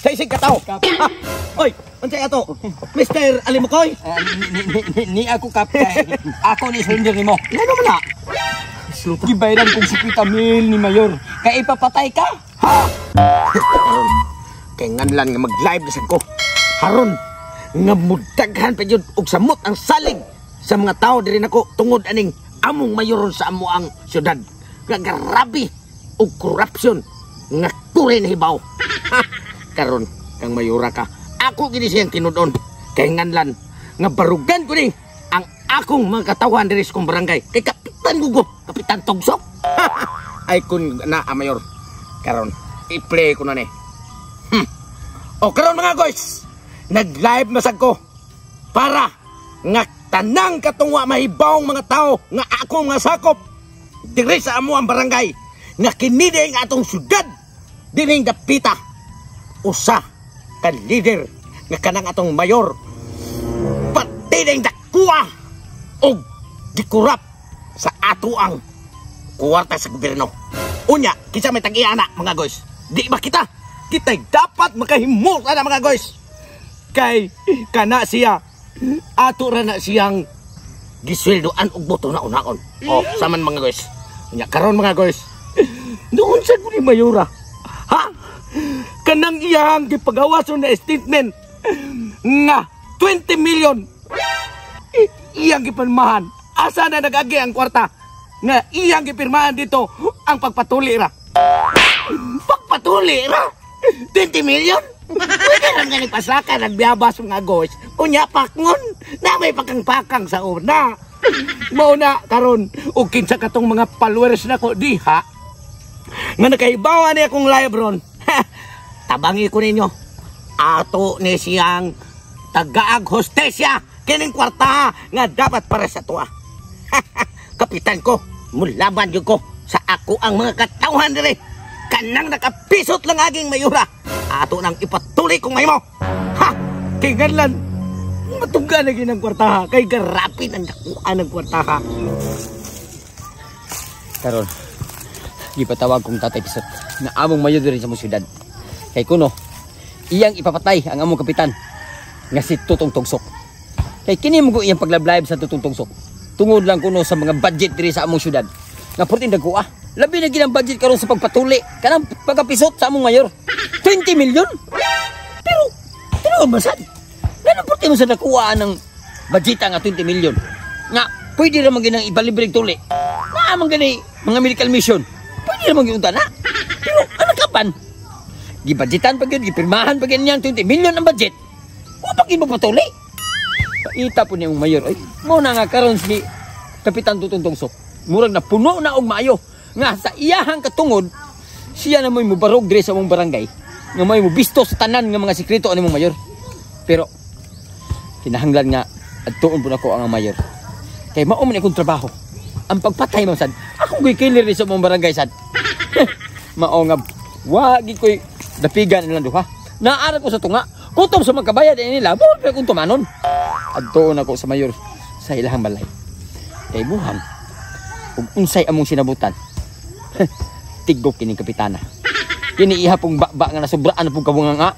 sa isig kataw. Oy, unsay ato? Mr. Alimukoy? Ni ako kapkay. Ako ni surrender nimo. Ano man na? Gibayaran kong 50,000 ni Mayor. Kaya ipapatay ka. Kay nganlan nga mag-live na sad ko. Haron nga mudaghan pa jud og samot ang salig sa mga tao diri nako tungod aning among mayoron sa amo ang syudad. Nga grabe og korupsyon nga tuloy na hibaw. Karon kang mayura ka. Ako gini siyang tinudon. Kay nganlan nga barugan ko ni ang akong mga katawhan diri sa kong barangay. Kay Kapitan Gugo, Kapitan Togsok. Ay kun na mayor. Karon i-play ko na ni. O karon mga guys, nag-live na sad ko para nga tanang katungwa mahibawong mga tao nga akong nga sakop diri sa amo ang barangay nga kini nga atong syudad dining dapita usa ka leader nga kanang atong mayor pati ding dakuha og gikurap sa ato ang kuwarta sa gobyerno. Unya, kinsa may tag-iana mga guys? Di ba kita'y dapat makahimul na mga guys. Kay kana siya ato ra na siyang gisweldoan og boto na unaon. Oh, saman mga guys. Nya karon mga guys. Doon sa ni mayora. Ha? Kanang iyang gipagawason na statement nga 20 million. Iyang gipanmahan. Asa na nagagi ang kwarta nga iyang gipirmahan dito ang pagpatuli ra. Pagpatuli ra? 20 million? Pwede lang nga nagpasaka, nagbiyabas mga guys. Unya pakngon, na may pakang-pakang sa una. Mauna karon ug kinsa katong mga followers nako diha nga nakaibawa ni akong live ron. Tabangi ko ninyo. Ato ni siyang tagaag hostesya kining kwarta nga dapat para sa tuwa. Kapitan ko, mulaban jud ko sa ako ang mga katawhan diri. Kanang nakapisot lang aging mayura. Ato nang ipatuloy kong mahimo. Ha! Kay ganlan, matungga na ginang kwartaha. Kay garapin ang dakuan ng kwartaha. Karon, gipatawag kong Tatay Pisot na among mayor diri sa mong syudad. Kay kuno, iyang ipapatay ang among kapitan nga si Tutong Togsok. Kay kini mo iyang paglablayb sa Tutong Togsok. Tungod lang kuno sa mga budget diri sa among syudad. Nga portin dagko labi na ginang budget karon sa pagpatuli kanang pagapisot sa among mayor. 20 million? Pero tinuod man sad. Ganun portin mo sa nakuha ng budget nga 20 million. Nga pwede ra man ginang ipalibreng tuli. Na man gani mga medical mission. Pwede ra man giunta na. Pero ano kapan? Gibudgetan pa gyud, gipirmahan pa gyud niyang 20 million ang budget. Wa pa gyud patuli. Paita po niyang mayor. Ay, mo na nga karon si Kapitan Tutong Togsok. Murag na puno na og maayo nga sa iyahang katungod siya na mo'y mubarog diri sa mong barangay nga mo'y mubisto sa tanan nga mga sekreto ani mong mayor. Pero kinahanglan nga adtuon po nako ang mayor. Kay mao man akong trabaho. Ang pagpatay man sad. Ako ko'y killer sa mong barangay sad. Mao nga wagi ko'y dapigan nilang duha. Naara ko sa tunga. Kutom sa magkabayad nila, mo pa kung tumanon. Adtuon ako sa mayor sa ilahang balay. Kay buhang ug unsay among sinabutan. Tigok kini kapitana. Kini iha pong bakba nga nasubraan pong kabunganga.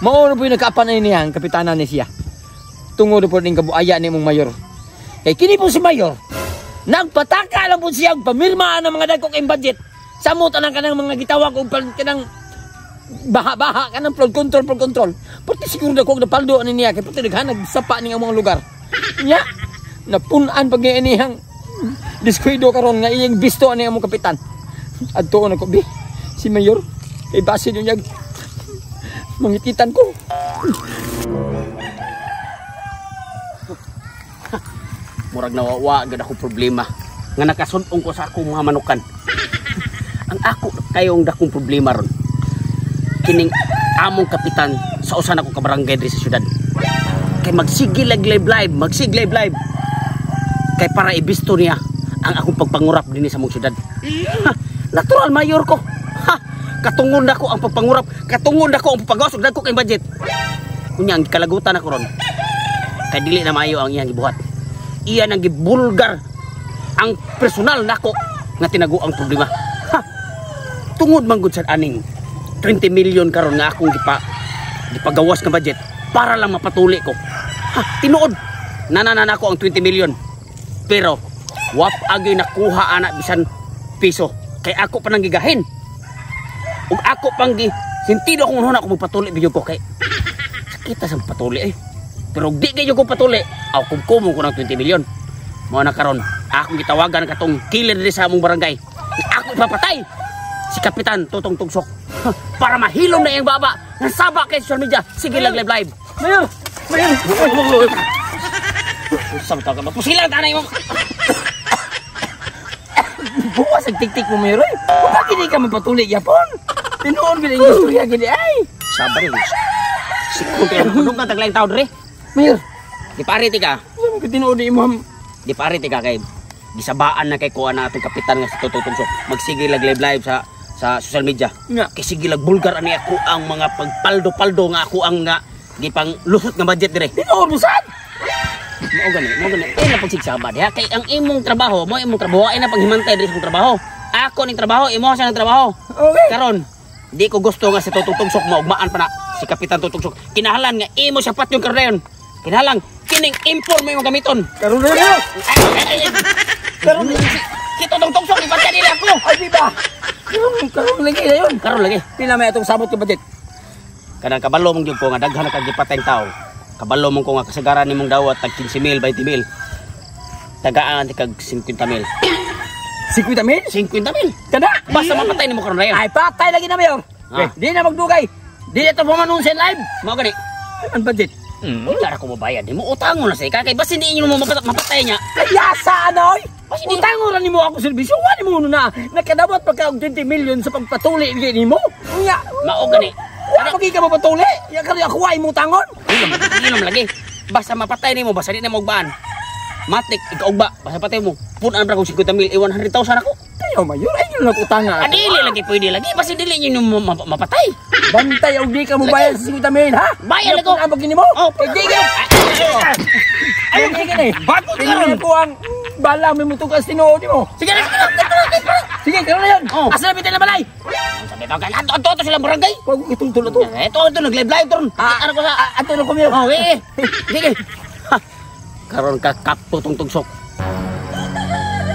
Mao na po yung nagkaapan niya ang kapitana ni siya. Tungod po ning kabuaya ni mong mayor. Kay kini po si mayor. Nagpataka lang po siya pamirmaan ng mga dagkong im budget. Samot anang kanang mga gitawag og kanang baha-baha kanang flood control. Pati siguro na kung napaldo ani niya kay pati naghanag sapa ning among lugar. Nya napunan pag inihang diskuido karon nga iyang bisto ani among kapitan. Adtuon ako bi si mayor kay base niya mangititan ko. Murag nawawa gid ako problema nga nakasun-ong ko sa akong mga manukan. Ang ako kayong dakong problema ron. Kining among kapitan sa usa na ko ka barangay diri sa syudad. Kay magsigil live. Kay para ibisto niya ang akong pagpangurap dinhi sa mong syudad. Natural mayor ko. Katungod ako ang pagpangurap, katungod ako ang pagpagawas ug dagko kay budget. Unya ang kalagutan ako ron. Kay dili na maayo ang iyang gibuhat. Iya nang gibulgar ang personal nako nga tinago ang problema. Tungod man gud sa aning 20 million karon nga akong Gipagawas nga budget para lang mapatuli ko. Ha, tinuod. Nanana ko ang 20 million. Pero wap agi nakuha ana bisan piso. Kay ako pa nang gigahin. Ug ako pang gi sentido kung ano ako magpatuli biyo ko kay sakita sa patuli eh. Pero di kayo ko patuli. Aw kumkumong ko ng 20 million. Mao na karon, akong gitawagan katong killer diri sa among barangay. Ako ipapatay si Kapitan Tutong Tugsok. Para mahilom na iyang baba nga saba kay social media. Sige lang live. Mayor! Samtang ka magpusilang tanay mo. Bukas ang tik-tik mo, Mayor. Bakit hindi ka mapatuli, Yapon? Tinuon ka na yung istorya gini, ay! Sabar yun. Sikong pinagpulong ka taglayang tao dre. Mayor, Di parity ka. alam ko tinuon ni Imam. Di parity ka kay gisabaan na kay kuha na atong kapitan nga si Tutong Tugsok. Magsige live sa social media. Nga. Kay sige bulgar ani ako ang mga pagpaldo-paldo nga ako ang nga gipang lusot nga budget dire. Tinuon mo saan? Mao gani. Ay na pagsigsabad ha kay ang imong trabaho, mo imong trabaho ay na panghimantay diri sa imong trabaho. Ako ning trabaho, imo sa nang trabaho. Okay. Karon, di ko gusto nga si Tutong Tugsok maugmaan pa na si Kapitan Tutong Tugsok. Kinahanglan nga imo siya pat yung kardayon. Kinahanglan kining import mo yung gamiton. Karoon na yun! Karon si Tutong Tugsok ipatyan nila ako. Ay, di ba? Karoon lagi na yun. Karon lagi. Pila may itong sabot yung budget. Kanang kabalo mong gyud ko nga daghan na kag gipatayng tao. Kabalo mong ko nga kasagaran nimong dawat tag 15,000, 20,000. Tagaan ti kag 50,000. 50,000? 50,000. Kada? Basta mapatay nimo karon rayon. Ay, patay lagi na, Mayor. Ah. Di na magdugay. Di na ito pumanunsin live. Mao gani. Ang budget. Wala ra ko mabayad. Mo utangon na sa ika kay basta hindi inyo mo mapatay niya. Kaya saan, oy? Mas hindi- Utangon ni mo ako serbisyo. Wani mo na. Nakadabot pagka 20 million sa pagpatuli ni mo. Nga. Mao gani. Wala pagi ka mapatuli. Yan kaya ako ay mo tangon. Ilom lagi. Basta mapatay nimo basta di na mo ugbaan. Matik ikaw ba basta patay mo. Punan ra ko 50,000 100,000 ako. Kayo, Mayor. Ay, yun lang utanga. Adili lagi pwede lagi basta dili niyo mapatay. Bantay, o di ka mo bayad sa 50,000, ha? Bayad ako. Ang abagin mo? Oh, Di ka. Ay, di ka na eh. Bago Pinili ko ang bala may mutukas tinuod mo. Sige na. Sige, karoon na yan. Oh. Asa na bitin na balay? Sabi ba kay ato silang barangay. Huwag mo itong tulo to. Ito nag-live ron. Ano ko sa Ato na kumiyo. Oh, eh. Sige. Ha. Karon ka kaputong tugsok.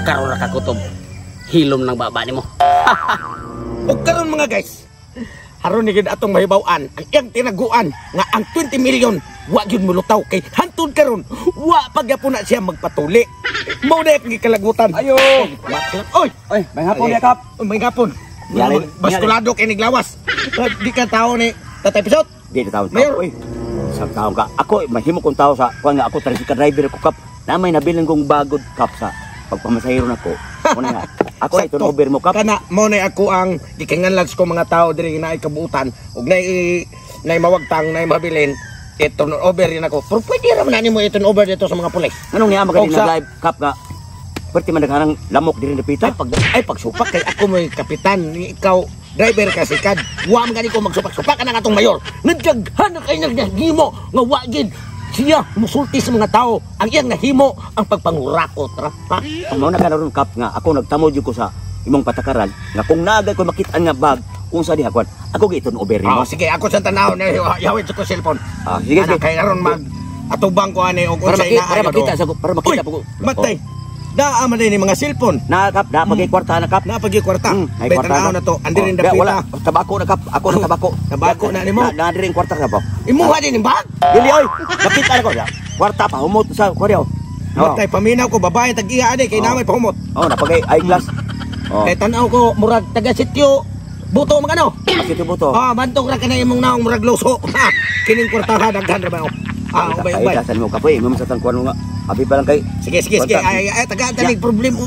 Karon ra ka kutob. Hilom ng baba nimo. O karon mga guys, haron ni gid atong mahibaw-an ang iyang tinaguan nga ang 20 million wa gyud mulutaw kay hantod karon wa pagyapon na siya magpatuli. Mao na yung kalagutan. Ayo. Oy, Oy, may hapon ya kap. may gapon. Yari- Baskulado kay niglawas. Di ka tao ni Tatay Pisot. Di na tao Mayor. Uy, isang tao ka. Ako, mahimo kong tao sa, kung nga ako, tricycle driver ko, kap. Na may nabiling kong bagod, kap, sa pagpamasahiro na ko. Una nga, ako ay Sakto. turnover mo, kap. Kana mo na ako ang gikinganlags ko mga tao diri na ikabuutan ug na mawagtang na mabilin turn over rin ako. Pero pwede ra man nimo turn over dito sa mga pulis. Anong nga, magaling Og sa- na live, kap, nga. Pwerte man naghanang lamok din na pita. Pagsupak kay ako mo'y kapitan, ikaw driver ka sikad. Wa man gani ko magsupak-supak ka na atong mayor. Nagdaghan kay naghimo nga wa gid siya musulti sa mga tao. Ang iyang nahimo ang pagpangurakot ra pa. Ano na karon kap, nga. Ako nagtamod yun ko sa imong patakaran. Nga kung naagay ko makitaan nga bag, kung sa diha, kwan, ako ga turn over mo. Sige, ako sa tanaw na yawid ko cellphone. Sige, Ana, sige. kay aron mag atubang ko ani og Para unsay makita, naa para makita Uy, po. matay. Daa man din mga cellphone. Na, kap, na, pagay kwarta na, kap. Napagi kwarta. Ay, May kwarta tanaw na to. Andi rin Kaya wala, dapita. tabako na, kap. Ako na tabako. Tabako na nimo? Na rin kwarta, kap. Imuha din yung bag. Dili, oy. Nakita na ko. Kwarta pa, humot sa koreo. Matay paminaw ko babae tag-iya ani kay namay pahumot. Oh, napagay eyeglass. Oh, Kay tanaw ko murag taga sityo. Buto man ano? kasi tubuto. Bantog ra kanay imong naong murag loso. Ha, kining kwartaha daghan ra ba? Ubay. Eyeglassan mo kapoy, mo sa tangkuan mo nga. Abi pa lang kay. Sige. Ay taga tanig problem.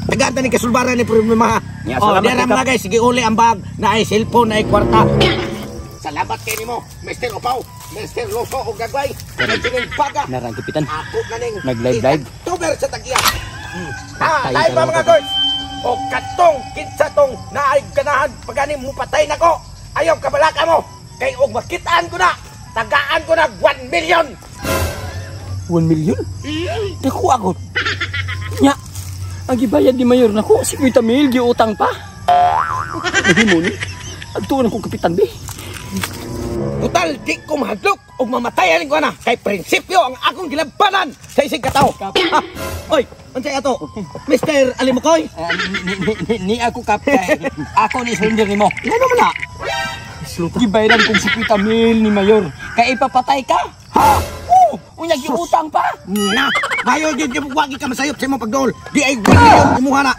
Taga tanig kasulbaran ni problema. Ya, Oh, salamat, dira Kap. mga guys, sige uli ang bag na ay cellphone na ay kwarta. Salamat kay nimo, Mr. Opaw, Mr. Loso o Gagway. Kining baga. Narang kapitan. Ako na ning Nag-live. Tuber sa tag-iya. Patay Live ka ba naman, mga guys? O katong kinsa tong naay ganahan pagani mo patay nako. Ayaw kabalaka mo. Kay og makitaan ko na. Tagaan ko na 1 million. 1 million? Naku ako. Nya, ang gibayad ni Mayor nako, 50,000 giutang pa. Hindi mo ni. Agtuon akong kapitan, be. Utang total di ko mahadlok o mamatayan ko na kay prinsipyo ang akong gilabanan sa isig katao. Ha? Oy, unsay ato? Mr. Alimukoy? Ni ako kap kay ako ni surrender nimo. Ano man na? Gibayran kong 50,000 ni Mayor. Kay ipapatay ka. Ha? Unya giutang pa. Na, mayo din yung wagi ka masayop sa imong pagdol. Di ay gawin imuha na.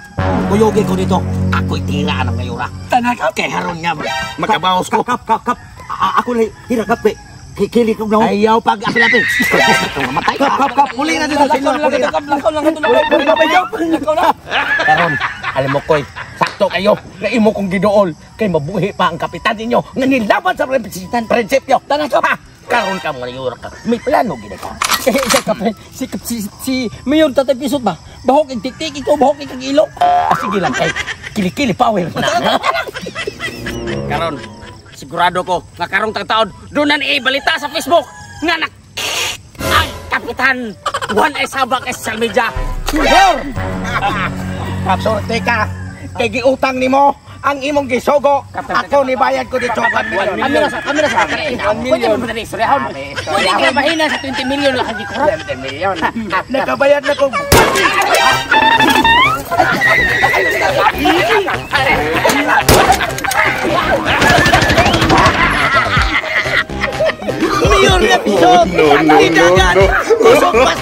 Kuyogin ko dito. Ako'y tira ng mayura. Tanaka Kay haron niya, makabawas ko. Kap. Ako na hirakap eh. Kili ko na. Ayaw pag apil-apil. Mamatay ka. Kap. Puli na dito. Lakaw lang. Karon, alam mo koy, sakto kayo na imo kong gidool kay mabuhi pa ang kapitan ninyo nga nilaban sa prinsipyo. Tanaka pa. Karon ka mga yura ka. May plano gina ka. Si Mayor Tatay Pisot ba? Bahok ang tik-tik ikaw, bahok ang ilong. Sige lang kay kilikili power na. Karon, sigurado ko nga karong taon doon na balita sa Facebook nga ang kapitan Juan ay sabak sa social media. Sure! Kapsorte ka. Kay giutang nimo ang imong gisogo. Ako ni bayad ko dito 1 million. Kami na sa pwede mo ba na istoryahon? Pwede ka mahina sa 20 million lang hindi ko. 20 million. Nakabayad na ko. Mayor na pisot! No. Kusok pas